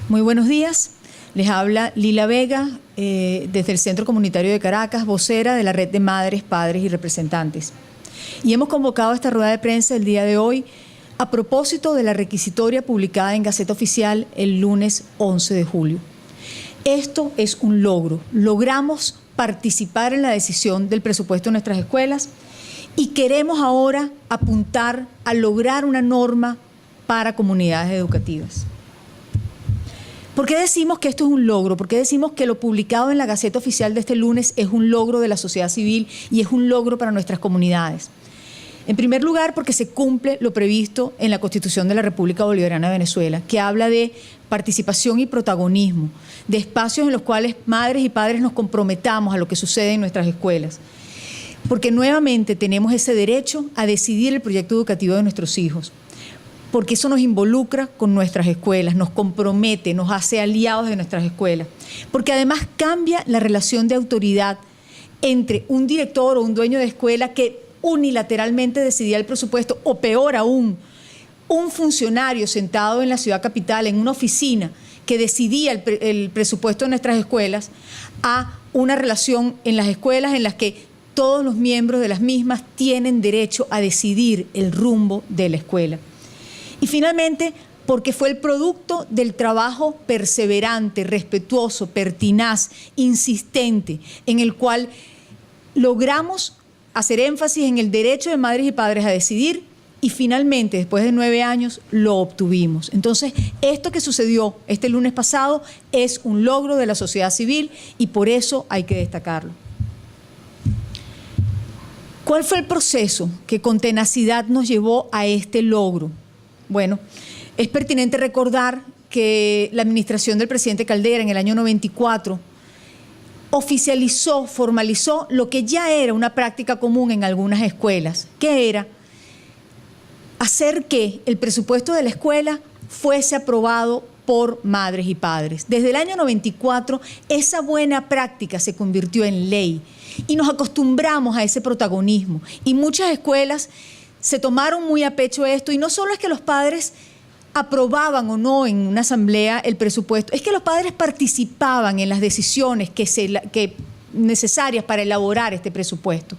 Muy buenos días. Les habla Lila Vega desde el Centro Comunitario de Caracas, vocera de la Red de Madres, Padres y Representantes. Y hemos convocado esta rueda de prensa el día de hoy a propósito de la requisitoria publicada en Gaceta Oficial el lunes 11 de julio. Esto es un logro. Logramos participar en la decisión del presupuesto de nuestras escuelas y queremos ahora apuntar a lograr una norma para comunidades educativas. ¿Por qué decimos que esto es un logro? ¿Por qué decimos que lo publicado en la Gaceta Oficial de este lunes es un logro de la sociedad civil y es un logro para nuestras comunidades? En primer lugar, porque se cumple lo previsto en la Constitución de la República Bolivariana de Venezuela, que habla de participación y protagonismo, de espacios en los cuales madres y padres nos comprometamos a lo que sucede en nuestras escuelas. Porque nuevamente tenemos ese derecho a decidir el proyecto educativo de nuestros hijos. Porque eso nos involucra con nuestras escuelas, nos compromete, nos hace aliados de nuestras escuelas. Porque además cambia la relación de autoridad entre un director o un dueño de escuela que unilateralmente decidía el presupuesto, o peor aún, un funcionario sentado en la ciudad capital, en una oficina, que decidía el presupuesto de nuestras escuelas, a una relación en las escuelas en las que todos los miembros de las mismas tienen derecho a decidir el rumbo de la escuela. Y finalmente, porque fue el producto del trabajo perseverante, respetuoso, pertinaz, insistente, en el cual logramos hacer énfasis en el derecho de madres y padres a decidir y finalmente, después de 9 años, lo obtuvimos. Entonces, esto que sucedió este lunes pasado es un logro de la sociedad civil y por eso hay que destacarlo. ¿Cuál fue el proceso que con tenacidad nos llevó a este logro? Bueno, es pertinente recordar que la administración del presidente Caldera en el año 94 oficializó, formalizó lo que ya era una práctica común en algunas escuelas, que era hacer que el presupuesto de la escuela fuese aprobado por madres y padres. Desde el año 94, esa buena práctica se convirtió en ley y nos acostumbramos a ese protagonismo. Y muchas escuelas se tomaron muy a pecho esto, y no solo es que los padres aprobaban o no en una asamblea el presupuesto, es que los padres participaban en las decisiones necesarias para elaborar este presupuesto.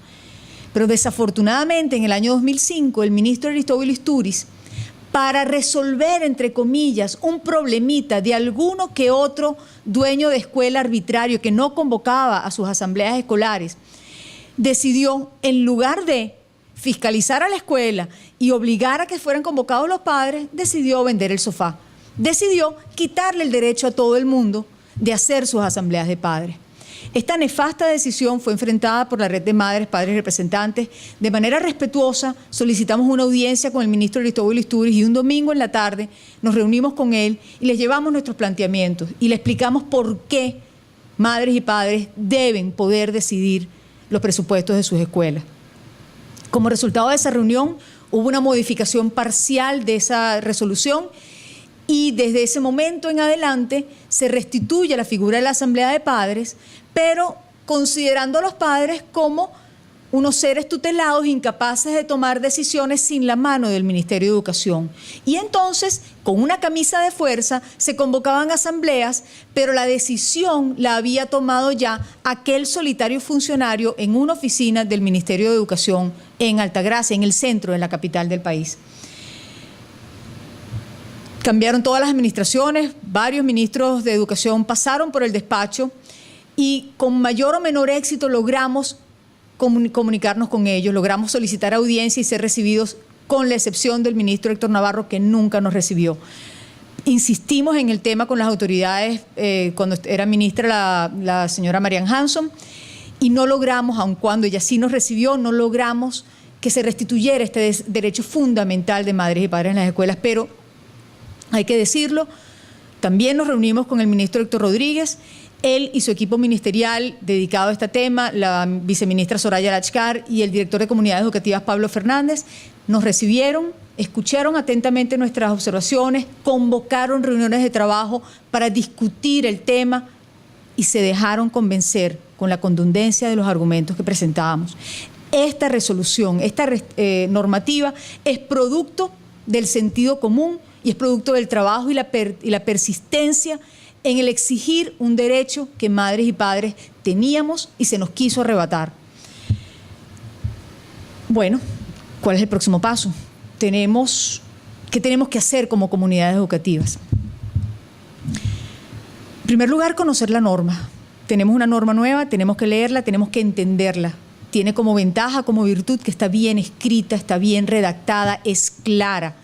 Pero desafortunadamente en el año 2005 el ministro Aristóbulo Istúriz, para resolver, entre comillas, un problemita de alguno que otro dueño de escuela arbitrario que no convocaba a sus asambleas escolares, decidió, en lugar de fiscalizar a la escuela y obligar a que fueran convocados los padres, decidió vender el sofá. Decidió quitarle el derecho a todo el mundo de hacer sus asambleas de padres. Esta nefasta decisión fue enfrentada por la Red de Madres, Padres y Representantes. De manera respetuosa solicitamos una audiencia con el ministro Aristóbulo Istúriz y un domingo en la tarde nos reunimos con él y les llevamos nuestros planteamientos y le explicamos por qué madres y padres deben poder decidir los presupuestos de sus escuelas. Como resultado de esa reunión, hubo una modificación parcial de esa resolución y desde ese momento en adelante se restituye la figura de la Asamblea de Padres, pero considerando a los padres como unos seres tutelados incapaces de tomar decisiones sin la mano del Ministerio de Educación. Y entonces, con una camisa de fuerza, se convocaban asambleas, pero la decisión la había tomado ya aquel solitario funcionario en una oficina del Ministerio de Educación en Altagracia, en el centro de la capital del país. Cambiaron todas las administraciones, varios ministros de Educación pasaron por el despacho y con mayor o menor éxito logramos comunicarnos con ellos, logramos solicitar audiencia y ser recibidos, con la excepción del ministro Héctor Navarro, que nunca nos recibió. Insistimos en el tema con las autoridades cuando era ministra la señora Marian Hanson y no logramos, aun cuando ella sí nos recibió, no logramos que se restituyera este derecho fundamental de madres y padres en las escuelas, pero hay que decirlo, también nos reunimos con el ministro Héctor Rodríguez. Él y su equipo ministerial dedicado a este tema, la viceministra Soraya Lachkar y el director de Comunidades Educativas Pablo Fernández, nos recibieron, escucharon atentamente nuestras observaciones, convocaron reuniones de trabajo para discutir el tema y se dejaron convencer con la contundencia de los argumentos que presentábamos. Esta resolución, esta normativa es producto del sentido común y es producto del trabajo y la persistencia en el exigir un derecho que madres y padres teníamos y se nos quiso arrebatar. Bueno, ¿cuál es el próximo paso? ¿Qué tenemos que hacer como comunidades educativas? En primer lugar, conocer la norma. Tenemos una norma nueva, tenemos que leerla, tenemos que entenderla. Tiene como ventaja, como virtud, que está bien escrita, está bien redactada, es clara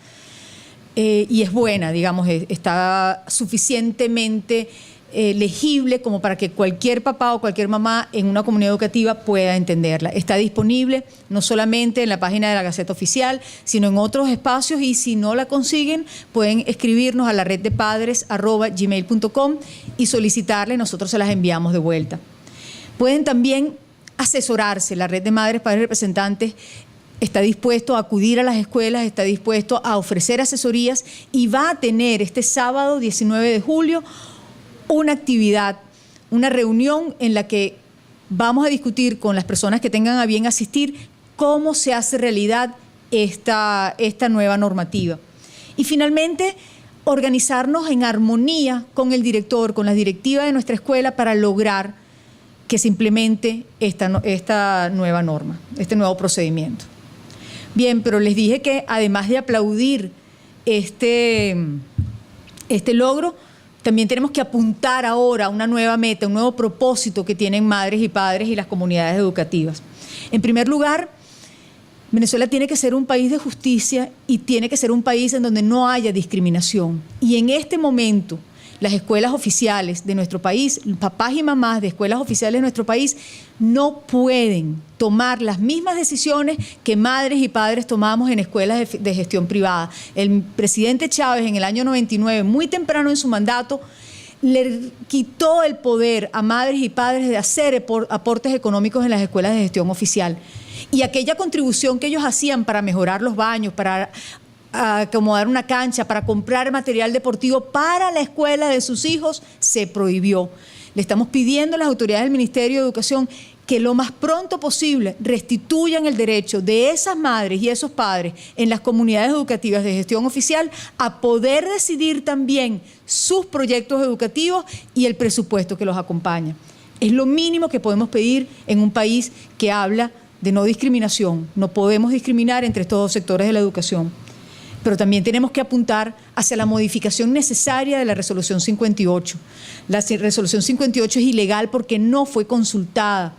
y es buena, digamos, está suficientemente legible como para que cualquier papá o cualquier mamá en una comunidad educativa pueda entenderla. Está disponible no solamente en la página de la Gaceta Oficial, sino en otros espacios, y si no la consiguen, pueden escribirnos a la red de padres@gmail.com y solicitarla y nosotros se las enviamos de vuelta. Pueden también asesorarse. La red de madres, padres, representantes está dispuesto a acudir a las escuelas, está dispuesto a ofrecer asesorías y va a tener este sábado 19 de julio una actividad, una reunión en la que vamos a discutir con las personas que tengan a bien asistir cómo se hace realidad esta nueva normativa. Y finalmente, organizarnos en armonía con el director, con la directiva de nuestra escuela para lograr que se implemente esta nueva norma, este nuevo procedimiento. Bien, pero les dije que además de aplaudir este logro, también tenemos que apuntar ahora a una nueva meta, un nuevo propósito que tienen madres y padres y las comunidades educativas. En primer lugar, Venezuela tiene que ser un país de justicia y tiene que ser un país en donde no haya discriminación. Y en este momento, las escuelas oficiales de nuestro país, papás y mamás de escuelas oficiales de nuestro país, no pueden tomar las mismas decisiones que madres y padres tomamos en escuelas de gestión privada. El presidente Chávez en el año 99, muy temprano en su mandato, le quitó el poder a madres y padres de hacer aportes económicos en las escuelas de gestión oficial. Y aquella contribución que ellos hacían para mejorar los baños, para acomodar una cancha, para comprar material deportivo para la escuela de sus hijos, se prohibió. Le estamos pidiendo a las autoridades del Ministerio de Educación que lo más pronto posible restituyan el derecho de esas madres y esos padres en las comunidades educativas de gestión oficial a poder decidir también sus proyectos educativos y el presupuesto que los acompaña. Es lo mínimo que podemos pedir en un país que habla de no discriminación. No podemos discriminar entre estos dos sectores de la educación. Pero también tenemos que apuntar hacia la modificación necesaria de la Resolución 58. La Resolución 58 es ilegal porque no fue consultada.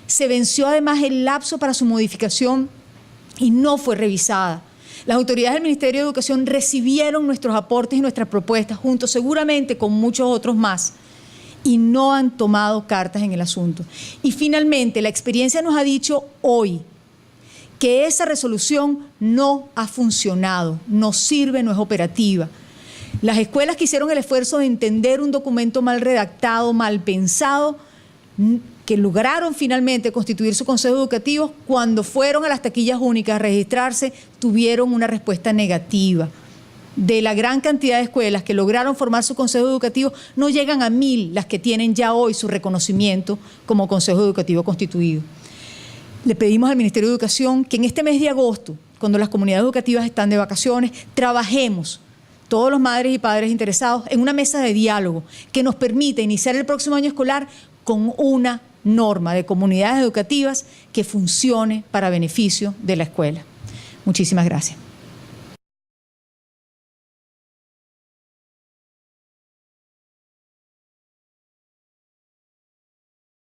Se venció además el lapso para su modificación y no fue revisada. Las autoridades del Ministerio de Educación recibieron nuestros aportes y nuestras propuestas, junto seguramente con muchos otros más, y no han tomado cartas en el asunto. Y finalmente, la experiencia nos ha dicho hoy que esa resolución no ha funcionado, no sirve, no es operativa. Las escuelas que hicieron el esfuerzo de entender un documento mal redactado, mal pensado, que lograron finalmente constituir su consejo educativo, cuando fueron a las taquillas únicas a registrarse, tuvieron una respuesta negativa. De la gran cantidad de escuelas que lograron formar su consejo educativo, no llegan a 1000 las que tienen ya hoy su reconocimiento como consejo educativo constituido. Le pedimos al Ministerio de Educación que en este mes de agosto, cuando las comunidades educativas están de vacaciones, trabajemos todos los madres y padres interesados en una mesa de diálogo que nos permita iniciar el próximo año escolar con una norma de comunidades educativas que funcione para beneficio de la escuela. Muchísimas gracias.